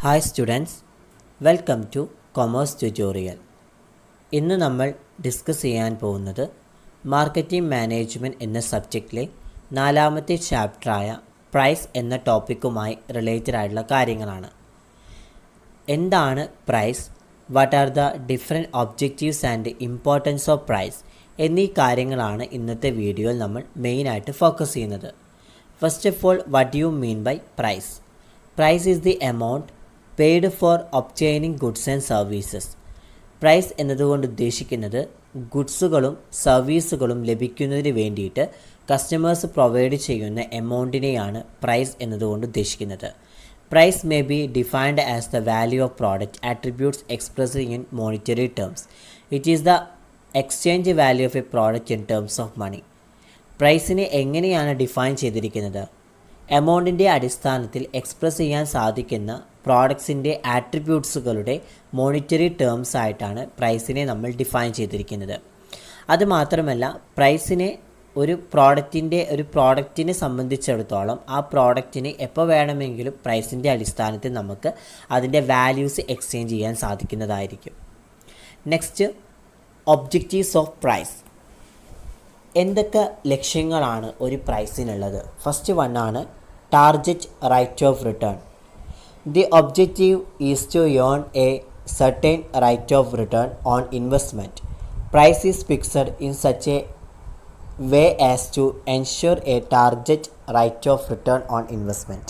Hi students, welcome two commerce tutorial. ഇന്ന് നമ്മൾ discuss ചെയ്യാൻ പോകുന്നത് മാർക്കറ്റിംഗ് മാനേജ്മെൻറ്റ് എന്ന സബ്ജക്റ്റിലെ 4ാമത്തെ ചാപ്റ്ററായ പ്രൈസ് എന്ന ടോപ്പിക്കുമായി റിലേറ്റഡ് ആയിട്ടുള്ള കാര്യങ്ങളാണ്. എന്താണ് price, what are the different objectives and importance of price എന്നീ കാര്യങ്ങളാണ് ഇന്നത്തെ വീഡിയോയിൽ നമ്മൾ മെയിനായിട്ട് ഫോക്കസ് ചെയ്യുന്നത്. First of all, what do you mean by price? Price is the amount paid for obtaining goods and services. Price എന്നതുകൊണ്ട് ഉദ്ദേശിക്കുന്നത് ഗുഡ്സുകളും സർവീസുകളും ലഭിക്കുന്നതിന് വേണ്ടിയിട്ട് കസ്റ്റമേഴ്സ് പ്രൊവൈഡ് ചെയ്യുന്ന എമൗണ്ടിനെയാണ് പ്രൈസ് എന്നതുകൊണ്ട് ഉദ്ദേശിക്കുന്നത്. Price may be defined as the value of product attributes expressed in monetary terms. It is the exchange value of a product in terms of money. പ്രൈസിനെ എങ്ങനെയാണ് ഡിഫൈൻ ചെയ്തിരിക്കുന്നത്? എമൗണ്ടിൻ്റെ അടിസ്ഥാനത്തിൽ എക്സ്പ്രസ് ചെയ്യാൻ സാധിക്കുന്ന പ്രോഡക്ട്സിൻ്റെ ആട്രിബ്യൂട്ട്സുകളുടെ monetary terms ആയിട്ടാണ് പ്രൈസിനെ നമ്മൾ ഡിഫൈൻ ചെയ്തിരിക്കുന്നത്. അതുമാത്രമല്ല, പ്രൈസിനെ ഒരു പ്രോഡക്റ്റിനെ സംബന്ധിച്ചിടത്തോളം ആ പ്രോഡക്റ്റിന് എപ്പോൾ വേണമെങ്കിലും പ്രൈസിൻ്റെ അടിസ്ഥാനത്തിൽ നമുക്ക് അതിൻ്റെ വാല്യൂസ് എക്സ്ചേഞ്ച് ചെയ്യാൻ സാധിക്കുന്നതായിരിക്കും. Next, objectives of price. എന്തൊക്കെ ലക്ഷ്യങ്ങളാണ് ഒരു പ്രൈസിനുള്ളത്? ഫസ്റ്റ് വൺ ആണ് target rate of return. The objective is to earn a certain rate of return on investment. Price is fixed in such a way as to ensure a target rate of return on investment.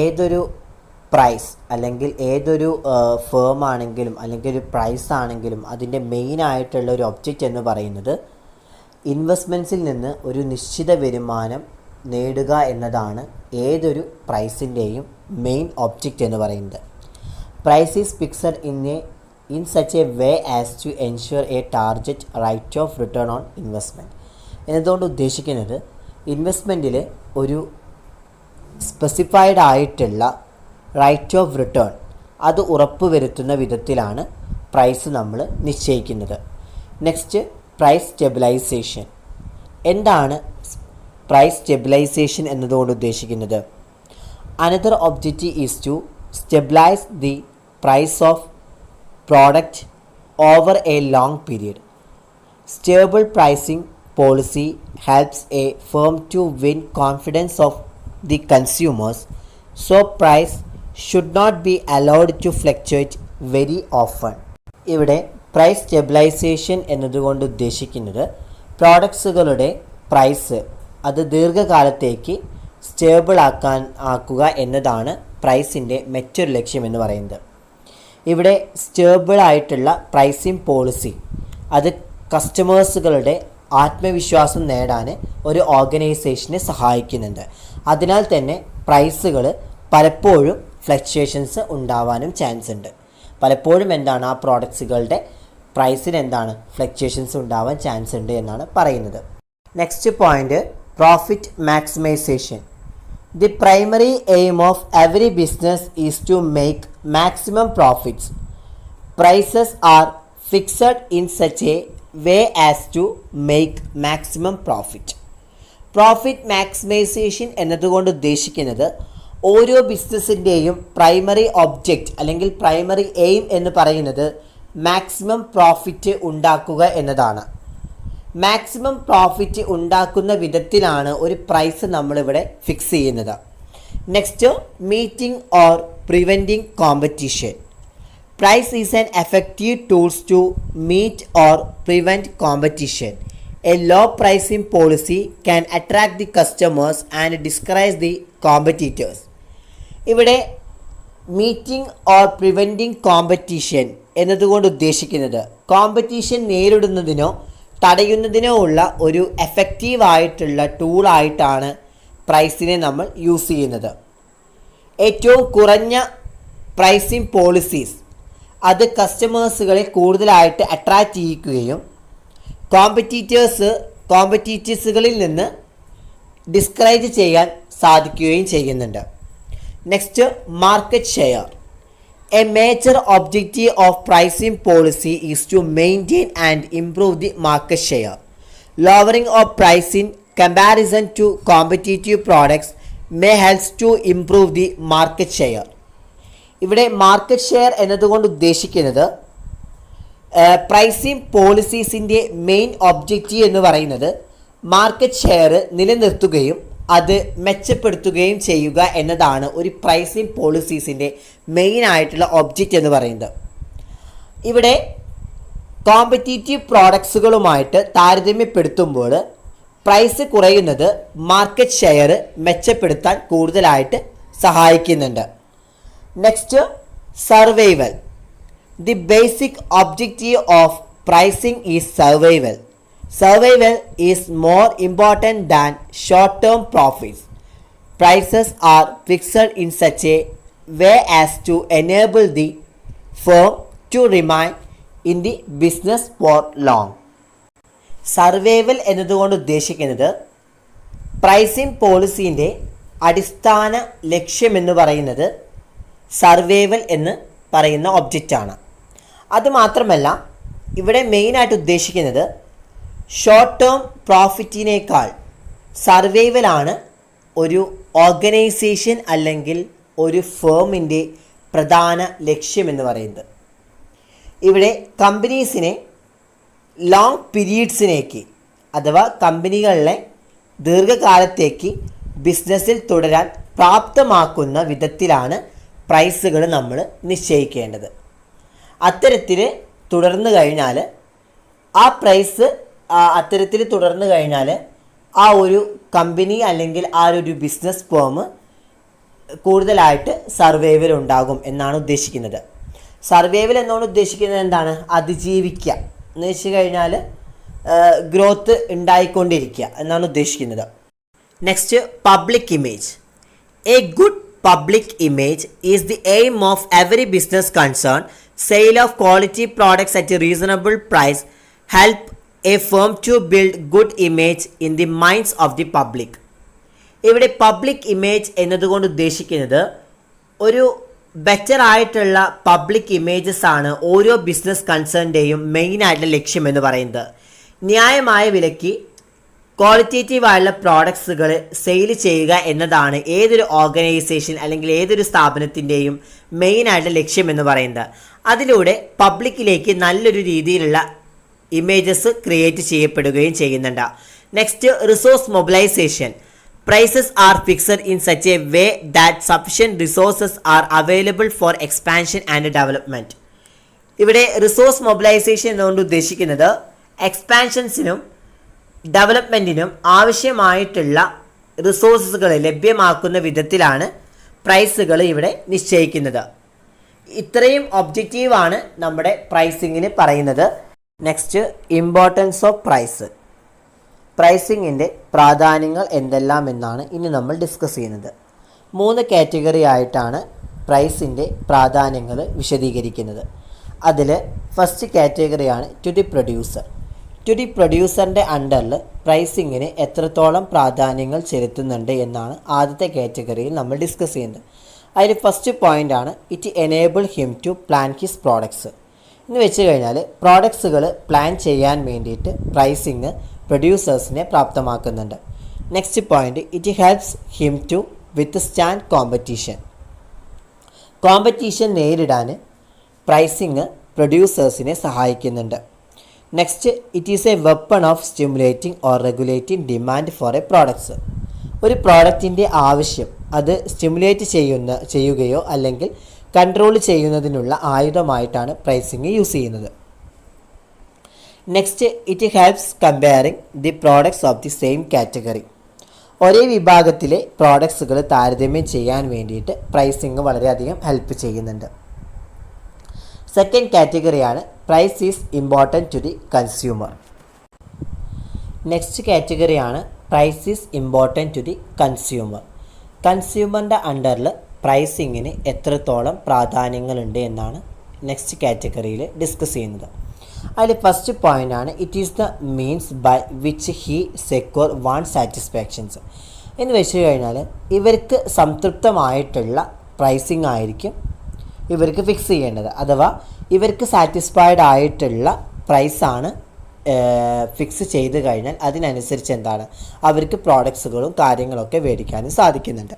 ഏതൊരു price അല്ലെങ്കിൽ ഏതൊരു firm ആണെങ്കിലും അല്ലെങ്കിൽ ഒരു price ആണെങ്കിലും അതിൻ്റെ മെയിനായിട്ടുള്ള ഒരു ഒബ്ജക്റ്റ് എന്ന് പറയുന്നത് ഇൻവെസ്റ്റ്മെൻറ്റ്സിൽ നിന്ന് ഒരു നിശ്ചിത വരുമാനം നേടുക എന്നതാണ് ഏതൊരു പ്രൈസിൻ്റെയും മെയിൻ ഒബ്ജക്റ്റ് എന്ന് പറയുന്നത്. Price is fixed in such a way as to ensure a target rate of return on investment എന്നതുകൊണ്ട് ഉദ്ദേശിക്കുന്നത് ഇൻവെസ്റ്റ്മെൻറ്റിൽ ഒരു സ്പെസിഫൈഡ് ആയിട്ടുള്ള റൈറ്റ് ഓഫ് റിട്ടേൺ അത് ഉറപ്പുവരുത്തുന്ന വിധത്തിലാണ് പ്രൈസ് നമ്മൾ നിശ്ചയിക്കുന്നത്. Next, price stabilisation. എന്താണ് പ്രൈസ് സ്റ്റെബിലൈസേഷൻ എന്നതുകൊണ്ട് ഉദ്ദേശിക്കുന്നത്? Another objective is to stabilise the price of product over a long period. Stable pricing policy helps a firm to win confidence of the consumers. So price should not be allowed to fluctuate very often. ഇവിടെ price stabilisation എന്നതുകൊണ്ട് ഉദ്ദേശിക്കുന്നത് പ്രോഡക്ട്സുകളുടെ price അത് ദീർഘകാലത്തേക്ക് stable ആക്കുക എന്നതാണ് പ്രൈസിൻ്റെ മറ്റൊരു ലക്ഷ്യം എന്ന് പറയുന്നത്. ഇവിടെ സ്റ്റേബിൾ ആയിട്ടുള്ള പ്രൈസിംഗ് പോളിസി അത് കസ്റ്റമേഴ്സുകളുടെ ആത്മവിശ്വാസം നേടാൻ ഒരു ഓർഗനൈസേഷനെ സഹായിക്കുന്നുണ്ട്. അതിനാൽ തന്നെ പ്രൈസുകൾ പലപ്പോഴും ഫ്ലക്ച്വേഷൻസ് ഉണ്ടാവാനും ചാൻസ് ഉണ്ട്. പലപ്പോഴും എന്താണ് ആ പ്രോഡക്ട്സുകളുടെ പ്രൈസിന് എന്താണ് ഫ്ലക്ച്വേഷൻസ് ഉണ്ടാവാൻ ചാൻസ് ഉണ്ട് എന്നാണ് പറയുന്നത്. Next point, profit maximisation. The primary aim of every business is to make maximum profits. Prices are fixed in such a way as to make maximum profit. Profit maximisation എന്നതുകൊണ്ട് ഉദ്ദേശിക്കുന്നത് ഓരോ ബിസിനസ്സിൻ്റെയും primary object അല്ലെങ്കിൽ primary aim എന്ന് പറയുന്നത് maximum profit ഉണ്ടാക്കുക എന്നതാണ്. Maximum profit ഉണ്ടാക്കുന്ന വിധത്തിലാണ് ഒരു പ്രൈസ് നമ്മളിവിടെ ഫിക്സ് ചെയ്യുന്നത്. Next, meeting or preventing competition. Price is an effective tools to meet or prevent competition. A low pricing policy can attract the customers and discourage the competitors. ഇവിടെ meeting or preventing competition എന്നതുകൊണ്ട് ഉദ്ദേശിക്കുന്നത് competition നേരിടുന്നതിനോ തടയുന്നതിനോ ഉള്ള ഒരു എഫക്റ്റീവായിട്ടുള്ള ടൂളായിട്ടാണ് പ്രൈസിനെ നമ്മൾ use ചെയ്യുന്നത്. ഏറ്റവും കുറഞ്ഞ pricing policies അത് കസ്റ്റമേഴ്സുകളെ കൂടുതലായിട്ട് അട്രാക്റ്റ് ചെയ്യിക്കുകയും കോമ്പറ്റീറ്റേഴ്സുകളിൽ നിന്ന് ഡിസ്കറേജ് ചെയ്യാൻ സാധിക്കുകയും ചെയ്യുന്നുണ്ട്. Next, market share. A major objective of pricing policy is to maintain and improve the market share. Lowering of price in comparison to competitive products may help to improve the market share. ഇവിടെ market share എന്നതുകൊണ്ട് ഉദ്ദേശിക്കുന്നത് pricing പോളിസീസിൻ്റെ main objective എന്ന് പറയുന്നത് market share നിലനിർത്തുകയും അത് മെച്ചപ്പെടുത്തുകയും ചെയ്യുക എന്നതാണ് ഒരു പ്രൈസിംഗ് പോളിസീസിൻ്റെ മെയിൻ ആയിട്ടുള്ള ഒബ്ജക്റ്റ് എന്ന് പറയുന്നത്. ഇവിടെ കോമ്പറ്റീറ്റീവ് പ്രോഡക്ട്സുകളുമായിട്ട് താരതമ്യപ്പെടുത്തുമ്പോൾ പ്രൈസ് കുറയുന്നത് മാർക്കറ്റ് ഷെയർ മെച്ചപ്പെടുത്താൻ കൂടുതലായിട്ട് സഹായിക്കുന്നുണ്ട്. Next, survival. The basic objective of pricing is survival. Survival is more important than short-term profits. Prices are fixed in such a way as to enable the firm to remain in the business for long. Survival എന്നതുകൊണ്ട് ഉദ്ദേശിക്കുന്നത് pricing പോളിസീൻ്റെ അടിസ്ഥാന ലക്ഷ്യമെന്ന് പറയുന്നത് survival എന്ന് പറയുന്ന ഒബ്ജക്റ്റാണ്. അതുമാത്രമല്ല ഇവിടെ മെയിനായിട്ട് ഉദ്ദേശിക്കുന്നത് ഷോർട്ട് ടേം പ്രോഫിറ്റിനേക്കാൾ സർവൈവലാണ് ഒരു ഓർഗനൈസേഷൻ അല്ലെങ്കിൽ ഒരു ഫേമിൻ്റെ പ്രധാന ലക്ഷ്യമെന്ന് പറയുന്നത്. ഇവിടെ കമ്പനീസിനെ ലോങ് പീരീഡ്സിലേക്ക് അഥവാ കമ്പനികളിലെ ദീർഘകാലത്തേക്ക് ബിസിനസ്സിൽ തുടരാൻ പ്രാപ്തമാക്കുന്ന വിധത്തിലാണ് പ്രൈസുകൾ നമ്മൾ നിശ്ചയിക്കേണ്ടത്. അത്തരത്തിൽ തുടർന്നു കഴിഞ്ഞാൽ ആ ഒരു കമ്പനി അല്ലെങ്കിൽ ആ ഒരു ബിസിനസ് ഫേം കൂടുതലായിട്ട് സർവൈവൽ ഉണ്ടാകും എന്നാണ് ഉദ്ദേശിക്കുന്നത്. സർവൈവൽ എന്നോട് ഉദ്ദേശിക്കുന്നത് എന്താണ്? അതിജീവിക്കുക എന്ന് വെച്ച് കഴിഞ്ഞാൽ ഗ്രോത്ത് ഉണ്ടായിക്കൊണ്ടിരിക്കുക എന്നാണ് ഉദ്ദേശിക്കുന്നത്. Next, public image. A good public image is the aim of every business concern. Sale of quality products at a reasonable price help a firm to build good image in the minds of the public. ഇവിടെ public image എന്നതുകൊണ്ട് ഉദ്ദേശിക്കുന്നത് ഒരു better ആയിട്ടുള്ള public images ആണ് ഓരോ business കൺസേണിൻ്റെയും മെയിനായിട്ടുള്ള ലക്ഷ്യം എന്ന് പറയുന്നത്. ന്യായമായ വിലയ്ക്ക് ക്വാളിറ്റേറ്റീവ് ആയിട്ടുള്ള പ്രോഡക്ട്സുകൾ സെയിൽ ചെയ്യുക എന്നതാണ് ഏതൊരു ഓർഗനൈസേഷൻ അല്ലെങ്കിൽ ഏതൊരു സ്ഥാപനത്തിൻ്റെയും മെയിനായിട്ടുള്ള ലക്ഷ്യം എന്ന് പറയുന്നത്. അതിലൂടെ പബ്ലിക്കിലേക്ക് നല്ലൊരു രീതിയിലുള്ള ഇമേജസ് ക്രിയേറ്റ് ചെയ്യപ്പെടുകയും ചെയ്യുന്നുണ്ട്. Next, resource mobilisation. Prices are fixed in such a way that sufficient resources are available for expansion and development. ഇവിടെ റിസോഴ്സ് മൊബിലൈസേഷൻ എന്നുകൊണ്ട് ഉദ്ദേശിക്കുന്നത് എക്സ്പാൻഷൻസിനും ഡെവലപ്മെൻറ്റിനും ആവശ്യമായിട്ടുള്ള റിസോഴ്സസുകൾ ലഭ്യമാക്കുന്ന വിധത്തിലാണ് പ്രൈസുകൾ ഇവിടെ നിശ്ചയിക്കുന്നത്. ഇത്രയും ഒബ്ജക്റ്റീവാണ് നമ്മുടെ പ്രൈസിങ്ങിന് പറയുന്നത്. Next, importance of price. പ്രൈസിങ്ങിൻ്റെ പ്രാധാന്യങ്ങൾ എന്തെല്ലാം എന്നാണ് ഇനി നമ്മൾ ഡിസ്കസ് ചെയ്യുന്നത്. 3 കാറ്റഗറി ആയിട്ടാണ് പ്രൈസിൻ്റെ പ്രാധാന്യങ്ങൾ വിശദീകരിക്കുന്നത്. അതിൽ ഫസ്റ്റ് കാറ്റഗറിയാണ് to the producer. To the പ്രൊഡ്യൂസറിൻ്റെ അണ്ടറിൽ പ്രൈസിങ്ങിന് എത്രത്തോളം പ്രാധാന്യങ്ങൾ ചെലുത്തുന്നുണ്ട് എന്നാണ് ആദ്യത്തെ കാറ്റഗറിയിൽ നമ്മൾ ഡിസ്കസ് ചെയ്യുന്നത്. അതിൽ ഫസ്റ്റ് പോയിൻ്റാണ് it enable him to plan his products. എന്ന് വെച്ച് കഴിഞ്ഞാൽ പ്രോഡക്ട്സുകൾ പ്ലാൻ ചെയ്യാൻ വേണ്ടിയിട്ട് പ്രൈസിങ് പ്രൊഡ്യൂസേഴ്സിനെ പ്രാപ്തമാക്കുന്നുണ്ട്. Next point, it helps him to withstand competition നേരിടാൻ പ്രൈസിങ് പ്രൊഡ്യൂസേഴ്സിനെ സഹായിക്കുന്നുണ്ട്. Next, it is a weapon of stimulating or regulating demand for a products. ഒരു പ്രോഡക്റ്റിൻ്റെ ആവശ്യം അത് സ്റ്റിമുലേറ്റ് ചെയ്യുകയോ അല്ലെങ്കിൽ കൺട്രോൾ ചെയ്യുന്നതിനുള്ള ആയുധമായിട്ടാണ് പ്രൈസിങ് യൂസ് ചെയ്യുന്നത്. Next, it helps comparing the products of the same category. ഒരേ വിഭാഗത്തിലെ പ്രോഡക്ട്സുകൾ താരതമ്യം ചെയ്യാൻ വേണ്ടിയിട്ട് പ്രൈസിങ് വളരെയധികം ഹെൽപ്പ് ചെയ്യുന്നുണ്ട്. സെക്കൻഡ് കാറ്റഗറിയാണ് price is important to the consumer. Next കാറ്റഗറിയാണ് price is important to the consumer. കൺസ്യൂമറിൻ്റെ അണ്ടറിൽ പ്രൈസിങ്ങിന് എത്രത്തോളം പ്രാധാന്യങ്ങളുണ്ട് എന്നാണ് നെക്സ്റ്റ് കാറ്റഗറിയിൽ ഡിസ്കസ് ചെയ്യുന്നത്. അതിൽ ഫസ്റ്റ് പോയിൻ്റാണ് it is the means by which he secure one satisfactions. എന്ന് വെച്ച് കഴിഞ്ഞാൽ ഇവർക്ക് സംതൃപ്തമായിട്ടുള്ള പ്രൈസിങ് ആയിരിക്കും ഇവർക്ക് ഫിക്സ് ചെയ്യേണ്ടത്. അഥവാ ഇവർക്ക് സാറ്റിസ്ഫൈഡ് ആയിട്ടുള്ള പ്രൈസാണ് ഫിക്സ് ചെയ്ത് കഴിഞ്ഞാൽ അതിനനുസരിച്ച് എന്താണ് അവർക്ക് പ്രോഡക്ട്സുകളും കാര്യങ്ങളൊക്കെ മേടിക്കാനും സാധിക്കുന്നുണ്ട്.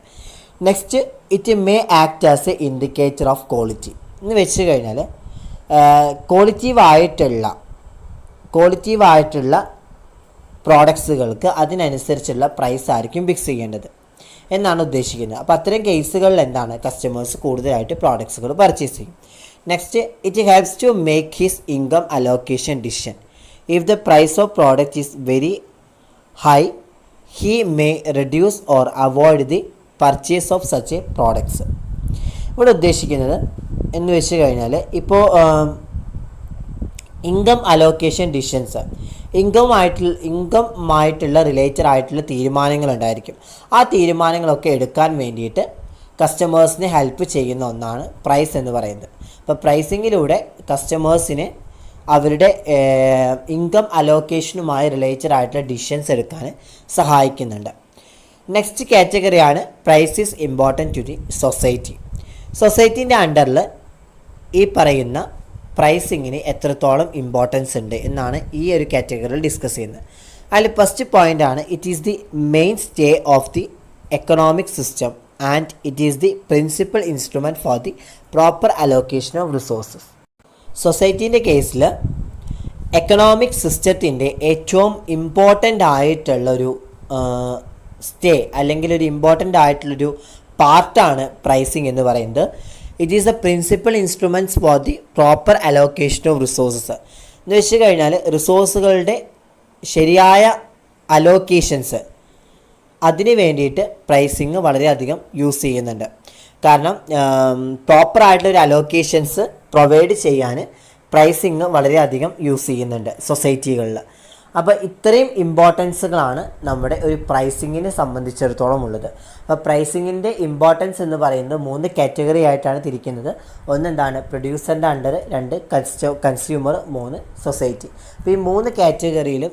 Next it may act as A indicator of quality എന്ന് വെച്ച് കഴിഞ്ഞാൽ ക്വാളിറ്റീവായിട്ടുള്ള പ്രോഡക്ട്സുകൾക്ക് അതിനനുസരിച്ചുള്ള പ്രൈസ് ആയിരിക്കും ഫിക്സ് ചെയ്യേണ്ടത് എന്നാണ് ഉദ്ദേശിക്കുന്നത്. അപ്പോൾ അത്തരം കേസുകളിൽ എന്താണ് കസ്റ്റമേഴ്സ് കൂടുതലായിട്ട് പ്രോഡക്ട്സുകൾ പർച്ചേസ് ചെയ്യും. Next it helps to make his income allocation decision. If the price of product is very high he may reduce or avoid the purchase of such a products. ഇവിടെ ഉദ്ദേശിക്കുന്നത് എന്ന് വെച്ച് കഴിഞ്ഞാൽ ഇപ്പോൾ ഇൻകം അലോക്കേഷൻ ഡിസിഷൻസ് ഇൻകമായിട്ടുള്ള related ആയിട്ടുള്ള തീരുമാനങ്ങളുണ്ടായിരിക്കും. ആ തീരുമാനങ്ങളൊക്കെ എടുക്കാൻ വേണ്ടിയിട്ട് കസ്റ്റമേഴ്സിനെ ഹെൽപ്പ് ചെയ്യുന്ന ഒന്നാണ് പ്രൈസ് എന്ന് പറയുന്നത്. അപ്പോൾ പ്രൈസിങ്ങിലൂടെ കസ്റ്റമേഴ്സിന് അവരുടെ ഇൻകം അലോക്കേഷനുമായി റിലേറ്റഡ് ആയിട്ടുള്ള ഡിസിഷൻസ് എടുക്കാൻ സഹായിക്കുന്നുണ്ട്. നെക്സ്റ്റ് കാറ്റഗറിയാണ് price is important to the society. സൊസൈറ്റീൻ്റെ അണ്ടറിൽ ഈ പറയുന്ന പ്രൈസിങ്ങിന് എത്രത്തോളം ഇമ്പോർട്ടൻസ് ഉണ്ട് എന്നാണ് ഈ ഒരു കാറ്റഗറിയിൽ ഡിസ്കസ് ചെയ്യുന്നത്. അതിൽ ഫസ്റ്റ് പോയിൻ്റാണ് it is the main stay of the economic system and it is the principal instrument for the proper allocation of resources. സൊസൈറ്റീൻ്റെ കേസിൽ എക്കണോമിക് സിസ്റ്റത്തിൻ്റെ ഏറ്റവും ഇമ്പോർട്ടൻ്റ് ആയിട്ടുള്ളൊരു സ്റ്റേ അല്ലെങ്കിൽ ഒരു ഇമ്പോർട്ടൻ്റ് ആയിട്ടുള്ളൊരു പാർട്ടാണ് പ്രൈസിങ് എന്ന് പറയുന്നത്. It is the principal instruments four the proper allocation of resources എന്ന് വെച്ച് കഴിഞ്ഞാൽ റിസോഴ്സുകളുടെ ശരിയായ അലോക്കേഷൻസ് അതിന് വേണ്ടിയിട്ട് പ്രൈസിങ് വളരെയധികം യൂസ് ചെയ്യുന്നുണ്ട്. കാരണം പ്രോപ്പറായിട്ടുള്ളൊരു അലോക്കേഷൻസ് പ്രൊവൈഡ് ചെയ്യാൻ പ്രൈസിങ് വളരെയധികം യൂസ് ചെയ്യുന്നുണ്ട് സൊസൈറ്റികളിൽ. അപ്പോൾ ഇത്രയും ഇമ്പോർട്ടൻസുകളാണ് നമ്മുടെ ഒരു പ്രൈസിങ്ങിനെ സംബന്ധിച്ചിടത്തോളം ഉള്ളത്. അപ്പോൾ പ്രൈസിങ്ങിൻ്റെ ഇമ്പോർട്ടൻസ് എന്ന് പറയുന്നത് 3 കാറ്റഗറി ആയിട്ടാണ് തിരിക്കുന്നത്. ഒന്നെന്താണ് പ്രൊഡ്യൂസറിൻ്റെ അണ്ടർ, 2 കൺസ്യൂമർ, 3 സൊസൈറ്റി. അപ്പോൾ ഈ 3 കാറ്റഗറിയിലും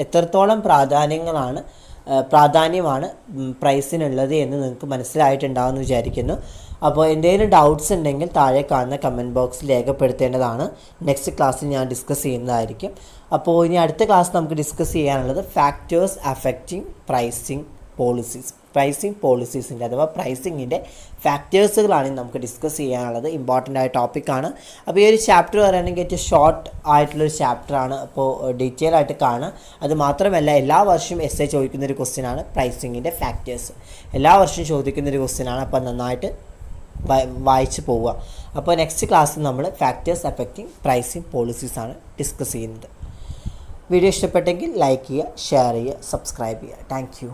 എത്രത്തോളം പ്രാധാന്യമാണ് പ്രൈസിനുള്ളത് എന്ന് നിങ്ങൾക്ക് മനസ്സിലായിട്ടുണ്ടാകുമെന്ന് വിചാരിക്കുന്നു. അപ്പോൾ എന്തെങ്കിലും ഡൗട്ട്സ് ഉണ്ടെങ്കിൽ താഴെ കാണുന്ന കമൻറ്റ് ബോക്സിൽ രേഖപ്പെടുത്തേണ്ടതാണ്. നെക്സ്റ്റ് ക്ലാസ്സിൽ ഞാൻ ഡിസ്കസ് ചെയ്യുന്നതായിരിക്കും. അപ്പോൾ ഇനി അടുത്ത ക്ലാസ് നമുക്ക് ഡിസ്കസ് ചെയ്യാനുള്ളത് ഫാക്ടേഴ്സ് അഫക്റ്റിംഗ് പ്രൈസിങ് പോളിസീസിൻ്റെ അഥവാ പ്രൈസിങ്ങിൻ്റെ ഫാക്ടേഴ്സുകളാണ് നമുക്ക് ഡിസ്കസ് ചെയ്യാനുള്ളത്. ഇമ്പോർട്ടൻ്റ് ആയ ടോപ്പിക്കാണ്. അപ്പോൾ ഈ ഒരു ചാപ്റ്റർ പറയുകയാണെങ്കിൽ ഏറ്റവും ഷോർട്ട് ആയിട്ടുള്ളൊരു ചാപ്റ്ററാണ്. അപ്പോൾ ഡീറ്റെയിൽ ആയിട്ട് കാണുക. അത് മാത്രമല്ല എല്ലാ വർഷവും എസ്സേ ചോദിക്കുന്നൊരു ക്വസ്റ്റ്യനാണ് പ്രൈസിങ്ങിൻ്റെ ഫാക്ടേഴ്സ്. എല്ലാ വർഷവും ചോദിക്കുന്നൊരു ക്വസ്റ്റ്യനാണ്. അപ്പോൾ നന്നായിട്ട് വായിച്ച് പോവുക. അപ്പോൾ നെക്സ്റ്റ് ക്ലാസ്സിൽ നമ്മൾ ഫാക്ടേഴ്സ് അഫക്റ്റിംഗ് പ്രൈസിങ് പോളിസീസാണ് ഡിസ്കസ് ചെയ്യുന്നത്. വീഡിയോ ഇഷ്ടപ്പെട്ടെങ്കിൽ ലൈക്ക് ചെയ്യുക, ഷെയർ ചെയ്യുക, സബ്സ്ക്രൈബ് ചെയ്യുക. Thank you.